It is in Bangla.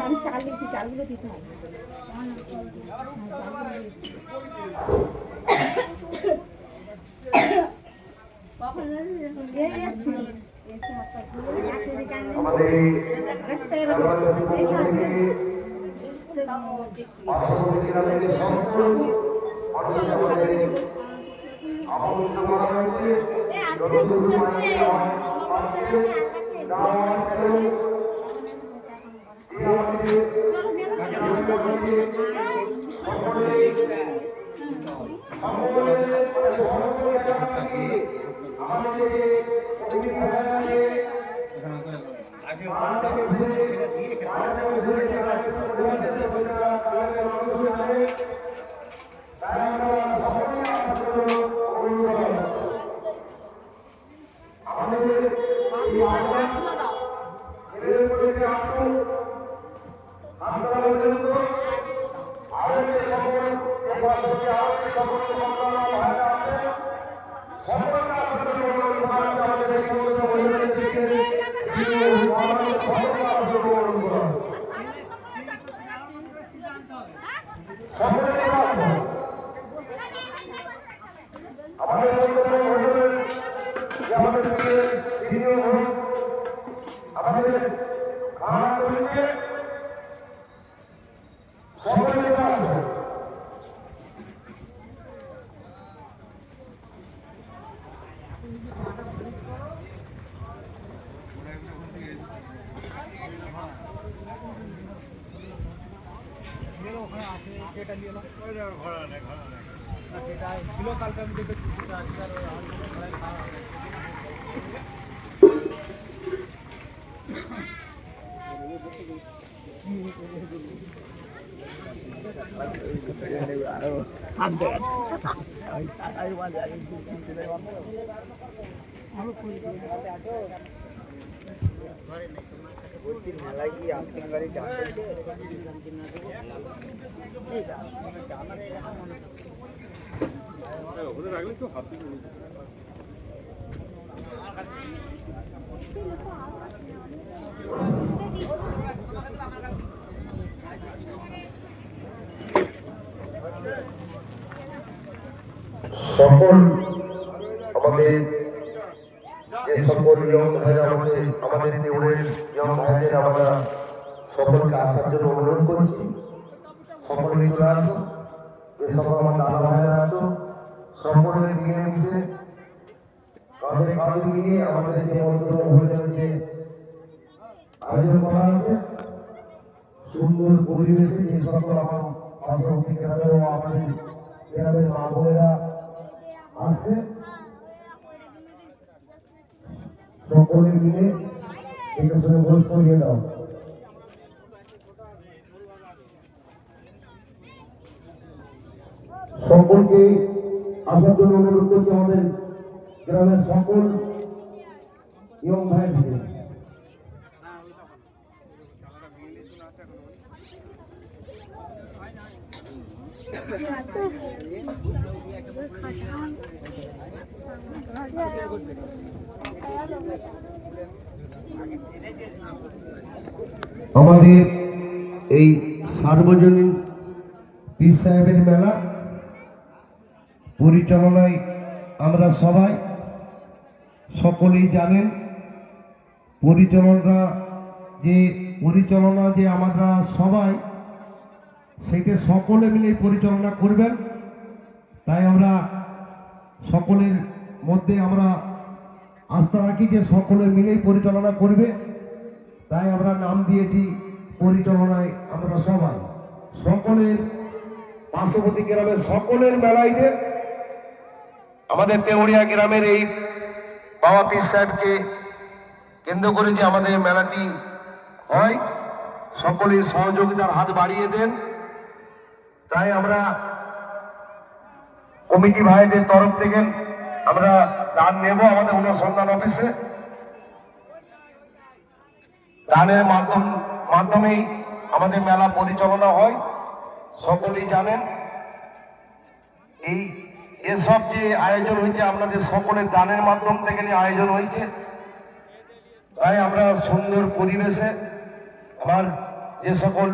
আমি চালগুলো দিতে হবে। সকল আমাদের যে সকল ইয়ং ভাইরা আছে, আমাদের দেউড়ের ইয়ং ভাইদের আমরা সকলকে আসার জন্য অনুরোধ করছি। সকলেই চলে আসো, যে সকল আমার দাদা ভাইরা আছো, সকলে মিলে মিশে কাঁধে কাঁধ মিলিয়ে আমাদের যে মন্ত্র ভোজনের আয়োজন করা আছে, সুন্দর পরিবেশে যে সকল আমার পার্শ্ববর্তী গ্রামের ও আমাদের গ্রামের মা বোনেরা আছে, সকলে মিলে এটার সঙ্গে ভোজ করিয়ে দাও। সকলকে আসার জন্য অনুরোধ করছি আমাদের গ্রামের সকল ইয়ং ভাইদের। আমাদের এই সার্বজনীন পীর সাহেবের মেলা পরিচালনায় আমরা সবাই সকলেই জানেন, পরিচালনা যে আমরা সবাই সেইটা সকলে মিলে পরিচালনা করবেন। তাই আমরা সকলের মধ্যে আমরা আস্থা রাখি যে সকলে মিলেই পরিচালনা করবে। তাই আমরা নাম দিয়েছি পরিচালনায় আমরা সবাই, সকলের পার্শ্ববর্তী গ্রামের সকলের মেলাইতে আমাদের তেওড়িয়া গ্রামের এই বাবা পীর সাহেবকে কেন্দ্র করে যে আমাদের মেলাটি হয়, সকলে সহযোগিতার হাত বাড়িয়ে দেন। তাই আমরা কমিটি ভাইদের তরফ থেকে আমরা দান নেব আমাদের অনুসন্ধান অফিসে। দানের মাধ্যমেই আমাদের মেলা পরিচালনা হয়, সকলেই জানেন। এসব যে আয়োজন হয়েছে আপনাদের সকলের দানের মাধ্যম থেকে আয়োজন হয়েছে, তাই আমরা সুন্দর পরিবেশে আমার যে সকল